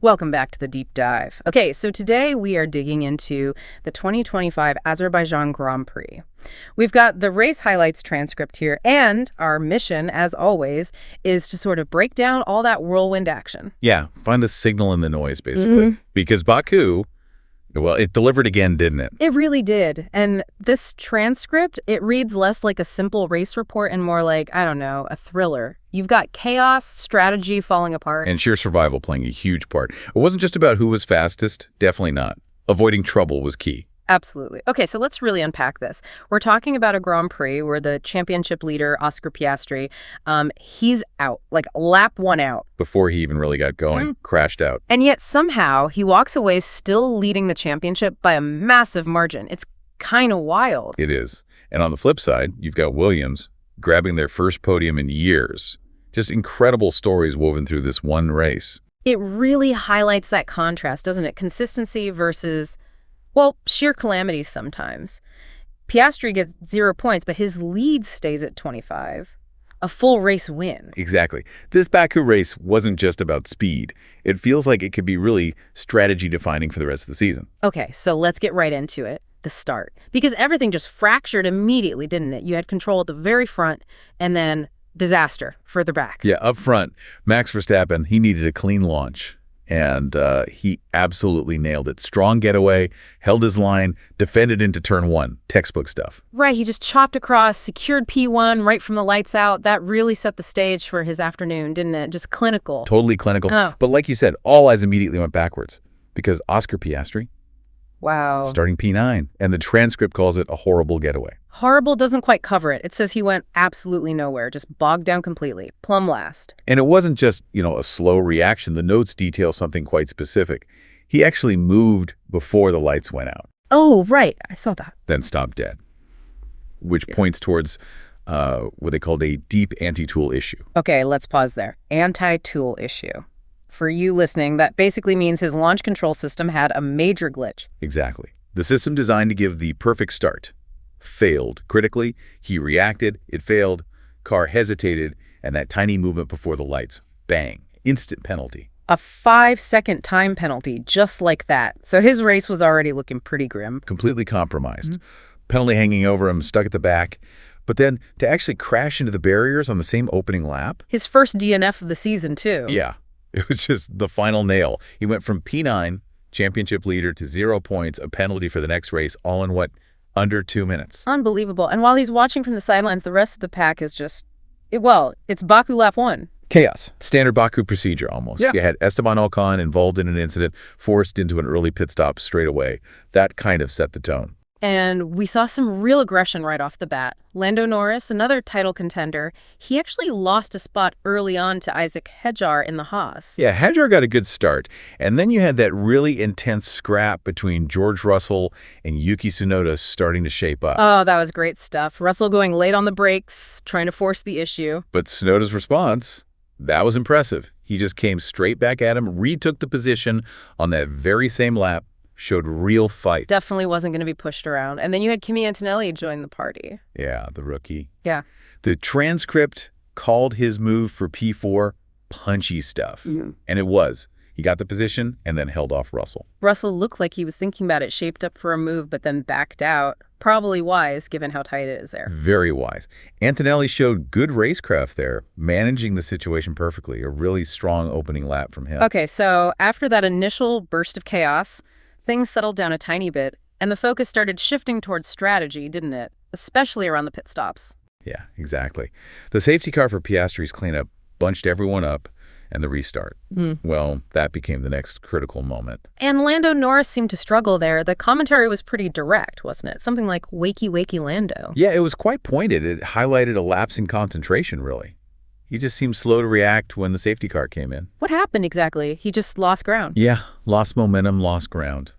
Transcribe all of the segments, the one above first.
Welcome back to the deep dive. Okay, so today we are digging into the 2025 Azerbaijan Grand Prix. We've got the race highlights transcript here, and our mission, as always, is to sort of break down all that whirlwind action. Yeah, find the signal in the noise, basically. Because Baku, well, it delivered again, didn't it? It really did. And this transcript, it reads less like a simple race report and more like, I don't know, a thriller. You've got chaos, strategy falling apart. And sheer survival playing a huge part. It wasn't just about who was fastest, definitely not. Avoiding trouble was key. Absolutely. Okay, so let's really unpack this. We're talking about a Grand Prix where the championship leader, Oscar Piastri, he's out, like lap one out. Before he even really got going, crashed out. And yet somehow he walks away still leading the championship by a massive margin. It's kind of wild. It is. And on the flip side, you've got Williams grabbing their first podium in years. Just incredible stories woven through this one race. It really highlights that contrast, doesn't it? Consistency versus, well, sheer calamities sometimes. Piastri gets 0 points, but his lead stays at 25. A full race win. Exactly. This Baku race wasn't just about speed. It feels like it could be really strategy defining for the rest of the season. Okay, so let's get right into it. The start. Because everything just fractured immediately, didn't it? You had control at the very front and then disaster further back. Yeah, up front, Max Verstappen, he needed a clean launch. And he absolutely nailed it. Strong getaway, held his line, defended into turn one. Textbook stuff. Right, he just chopped across, secured P1 right from the lights out. That really set the stage for his afternoon, didn't it? Just clinical. Totally clinical. Oh. But like you said, all eyes immediately went backwards. Because Oscar Piastri, wow, starting P9. And the transcript calls it a horrible getaway. Horrible doesn't quite cover it. It says he went absolutely nowhere, just bogged down completely, plumb last. And it wasn't just, a slow reaction. The notes detail something quite specific. He actually moved before the lights went out. Oh, right. I saw that. Then stopped dead, which points towards what they called a deep anti-tool issue. Okay, let's pause there. Anti-tool issue. For you listening, that basically means his launch control system had a major glitch. Exactly. The system designed to give the perfect start failed critically. He reacted, it failed, car hesitated, and that tiny movement before the lights, bang, instant penalty. A 5-second time penalty, just like that. So his race was already looking pretty grim. Completely compromised. Penalty hanging over him, stuck at the back. But then to actually crash into the barriers on the same opening lap. His first DNF of the season, too. Yeah, it was just the final nail. He went from P9, championship leader, to 0 points, a penalty for the next race, all in what? Under 2 minutes. Unbelievable. And while he's watching from the sidelines, the rest of the pack is just, it's Baku lap 1. Chaos. Standard Baku procedure almost. Yeah. You had Esteban Ocon involved in an incident, forced into an early pit stop straight away. That kind of set the tone. And we saw some real aggression right off the bat. Lando Norris, another title contender, he actually lost a spot early on to Isaac Hedjar in the Haas. Yeah, Hedjar got a good start. And then you had that really intense scrap between George Russell and Yuki Tsunoda starting to shape up. Oh, that was great stuff. Russell going late on the brakes, trying to force the issue. But Tsunoda's response, that was impressive. He just came straight back at him, retook the position on that very same lap, showed real fight. Definitely wasn't going to be pushed around. And then you had Kimi Antonelli join the party. Yeah, the rookie. Yeah. The transcript called his move for P4 punchy stuff. And it was. He got the position and then held off Russell. Russell looked like he was thinking about it, shaped up for a move, but then backed out. Probably wise, given how tight it is there. Very wise. Antonelli showed good racecraft there, managing the situation perfectly. A really strong opening lap from him. Okay, so after that initial burst of chaos, things settled down a tiny bit, and the focus started shifting towards strategy, didn't it? Especially around the pit stops. Yeah, exactly. The safety car for Piastri's cleanup bunched everyone up, and the restart. Well, that became the next critical moment. And Lando Norris seemed to struggle there. The commentary was pretty direct, wasn't it? Something like, wakey, wakey, Lando. Yeah, it was quite pointed. It highlighted a lapse in concentration, really. He just seemed slow to react when the safety car came in. What happened exactly? He just lost ground. Yeah, lost momentum, lost ground.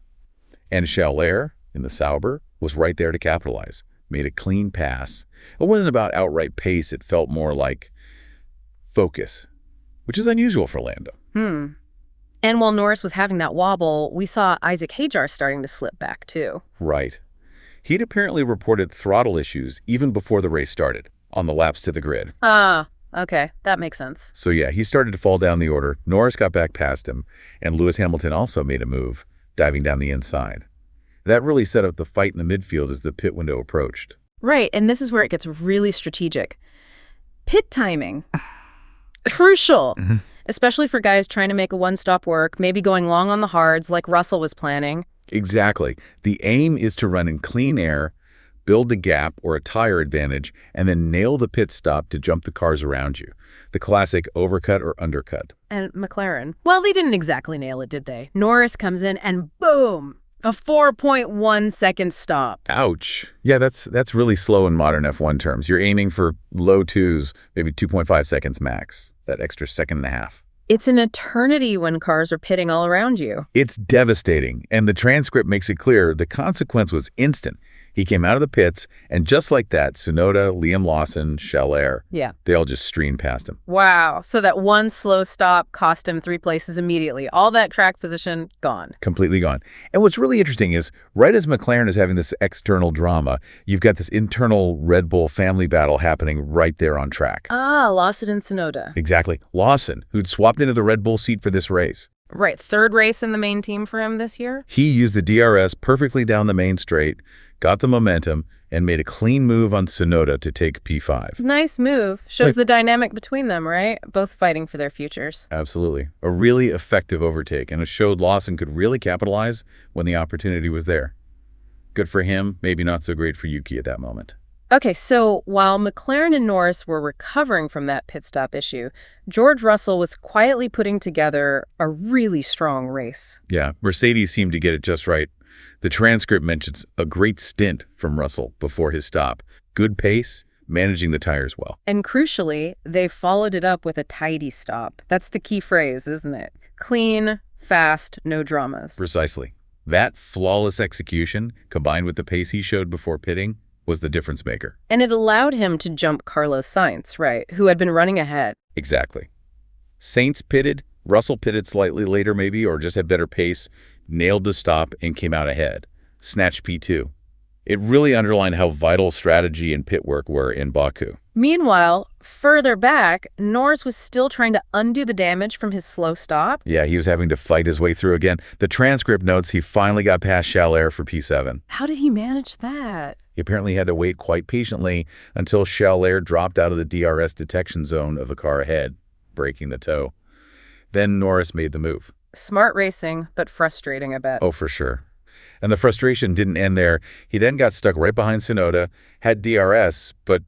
And Scheller, in the Sauber, was right there to capitalize. Made a clean pass. It wasn't about outright pace. It felt more like focus, which is unusual for Lando. And while Norris was having that wobble, we saw Isaac Hedjar starting to slip back, too. Right. He'd apparently reported throttle issues even before the race started, on the laps to the grid. Okay, that makes sense. So yeah, he started to fall down the order. Norris got back past him, and Lewis Hamilton also made a move, diving down the inside. That really set up the fight in the midfield as the pit window approached. Right, and this is where it gets really strategic. Pit timing. Crucial, especially for guys trying to make a one-stop work, maybe going long on the hards like Russell was planning. Exactly. The aim is to run in clean air, build the gap or a tire advantage, and then nail the pit stop to jump the cars around you. The classic overcut or undercut. And McLaren, well, they didn't exactly nail it, did they? Norris comes in and boom, a 4.1 second stop. Ouch. Yeah, that's really slow in modern F1 terms. You're aiming for low twos, maybe 2.5 seconds max, that extra second and a half. It's an eternity when cars are pitting all around you. It's devastating, and the transcript makes it clear the consequence was instant. He came out of the pits, and just like that, Tsunoda, Liam Lawson, Scheller, they all just streamed past him. Wow. So that one slow stop cost him 3 places immediately. All that track position, gone. Completely gone. And what's really interesting is, right as McLaren is having this external drama, you've got this internal Red Bull family battle happening right there on track. Ah, Lawson and Tsunoda. Exactly. Lawson, who'd swapped into the Red Bull seat for this race. Right, third race in the main team for him this year? He used the DRS perfectly down the main straight, got the momentum, and made a clean move on Tsunoda to take P5. Nice move. Shows the dynamic between them, right? Both fighting for their futures. Absolutely. A really effective overtake, and it showed Lawson could really capitalize when the opportunity was there. Good for him, maybe not so great for Yuki at that moment. Okay, so while McLaren and Norris were recovering from that pit stop issue, George Russell was quietly putting together a really strong race. Yeah, Mercedes seemed to get it just right. The transcript mentions a great stint from Russell before his stop. Good pace, managing the tires well. And crucially, they followed it up with a tidy stop. That's the key phrase, isn't it? Clean, fast, no dramas. Precisely. That flawless execution, combined with the pace he showed before pitting, was the difference maker. And it allowed him to jump Carlos Sainz, right, who had been running ahead. Exactly. Sainz pitted, Russell pitted slightly later maybe, or just had better pace, nailed the stop, and came out ahead. Snatched P2. It really underlined how vital strategy and pit work were in Baku. Meanwhile, further back, Norris was still trying to undo the damage from his slow stop. Yeah, he was having to fight his way through again. The transcript notes he finally got past Scheller for P7. How did he manage that? He apparently had to wait quite patiently until Scheller dropped out of the DRS detection zone of the car ahead, breaking the toe. Then Norris made the move. Smart racing, but frustrating, I bet. Oh, for sure. And the frustration didn't end there. He then got stuck right behind Tsunoda, had DRS, but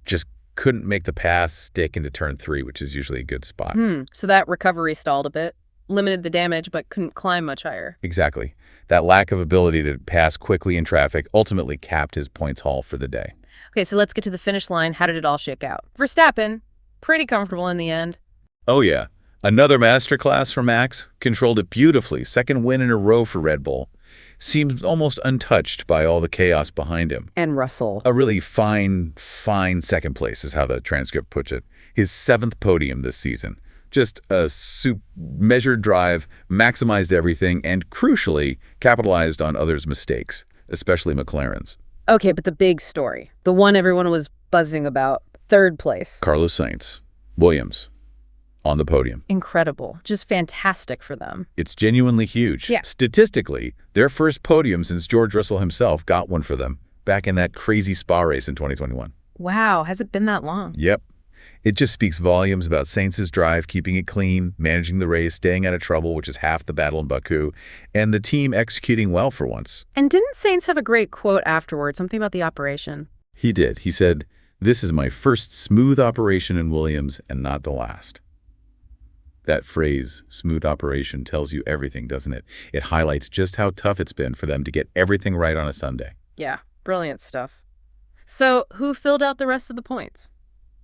just couldn't make the pass stick into turn 3, which is usually a good spot. So that recovery stalled a bit, limited the damage, but couldn't climb much higher. Exactly. That lack of ability to pass quickly in traffic ultimately capped his points haul for the day. Okay, so let's get to the finish line. How did it all shake out? Verstappen, pretty comfortable in the end. Oh, yeah. Another masterclass for Max. Controlled it beautifully. Second win in a row for Red Bull. Seemed almost untouched by all the chaos behind him. And Russell. A really fine second place is how the transcript puts it. His 7th podium this season. Just a measured drive, maximized everything, and crucially, capitalized on others' mistakes, especially McLaren's. Okay, but the big story, the one everyone was buzzing about, 3rd place. Carlos Sainz, Williams, on the podium. Incredible. Just fantastic for them. It's genuinely huge. Yeah. Statistically, their first podium since George Russell himself got one for them back in that crazy Spa race in 2021. Wow, has it been that long? Yep. It just speaks volumes about Sainz's drive, keeping it clean, managing the race, staying out of trouble, which is half the battle in Baku, and the team executing well for once. And didn't Sainz have a great quote afterwards, something about the operation? He did. He said, "This is my first smooth operation in Williams and not the last." That phrase, smooth operation, tells you everything, doesn't it? It highlights just how tough it's been for them to get everything right on a Sunday. Yeah, brilliant stuff. So who filled out the rest of the points?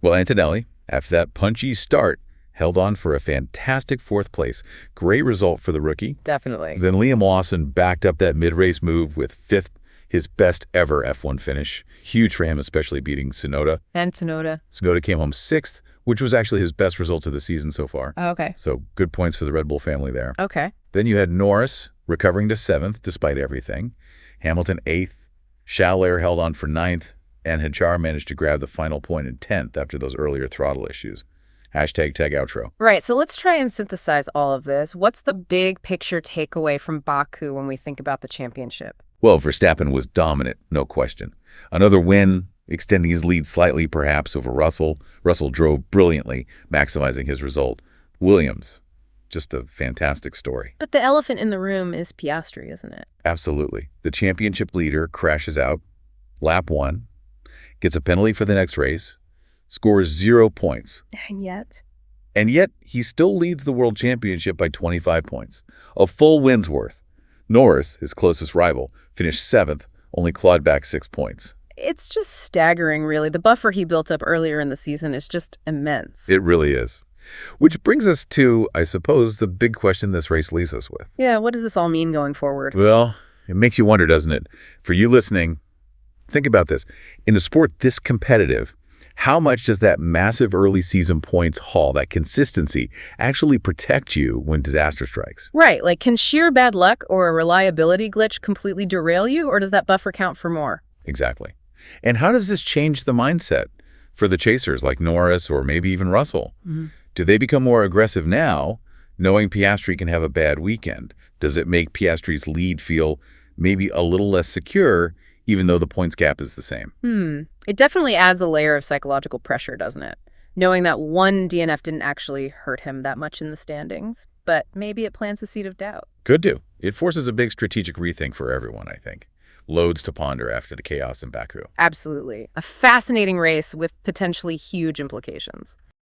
Well, Antonelli, after that punchy start, held on for a fantastic 4th place. Great result for the rookie. Definitely. Then Liam Lawson backed up that mid-race move with 5th, his best ever F1 finish. Huge for him, especially beating Tsunoda. And Tsunoda. Tsunoda came home 6th, which was actually his best result of the season so far. Oh, okay. So good points for the Red Bull family there. Okay. Then you had Norris recovering to 7th despite everything. Hamilton 8th. Scheller held on for 9th. and Hadjar managed to grab the final point in 10th after those earlier throttle issues. Hashtag tag outro. Right, so let's try and synthesize all of this. What's the big picture takeaway from Baku when we think about the championship? Well, Verstappen was dominant, no question. Another win, extending his lead slightly perhaps over Russell. Russell drove brilliantly, maximizing his result. Williams, just a fantastic story. But the elephant in the room is Piastri, isn't it? Absolutely. The championship leader crashes out, lap 1, gets a penalty for the next race, scores 0 points. And yet, he still leads the World Championship by 25 points, a full win's worth. Norris, his closest rival, finished 7th, only clawed back 6 points. It's just staggering, really. The buffer he built up earlier in the season is just immense. It really is. Which brings us to, I suppose, the big question this race leaves us with. Yeah, what does this all mean going forward? Well, it makes you wonder, doesn't it? For you listening, think about this. In a sport this competitive, how much does that massive early season points haul, that consistency, actually protect you when disaster strikes? Right, like can sheer bad luck or a reliability glitch completely derail you, or does that buffer count for more? Exactly. And how does this change the mindset for the chasers like Norris or maybe even Russell? Do they become more aggressive now, knowing Piastri can have a bad weekend? Does it make Piastri's lead feel maybe a little less secure, even though the points gap is the same? It definitely adds a layer of psychological pressure, doesn't it? Knowing that one DNF didn't actually hurt him that much in the standings, but maybe it plants a seed of doubt. Could do. It forces a big strategic rethink for everyone, I think. Loads to ponder after the chaos in Baku. Absolutely. A fascinating race with potentially huge implications.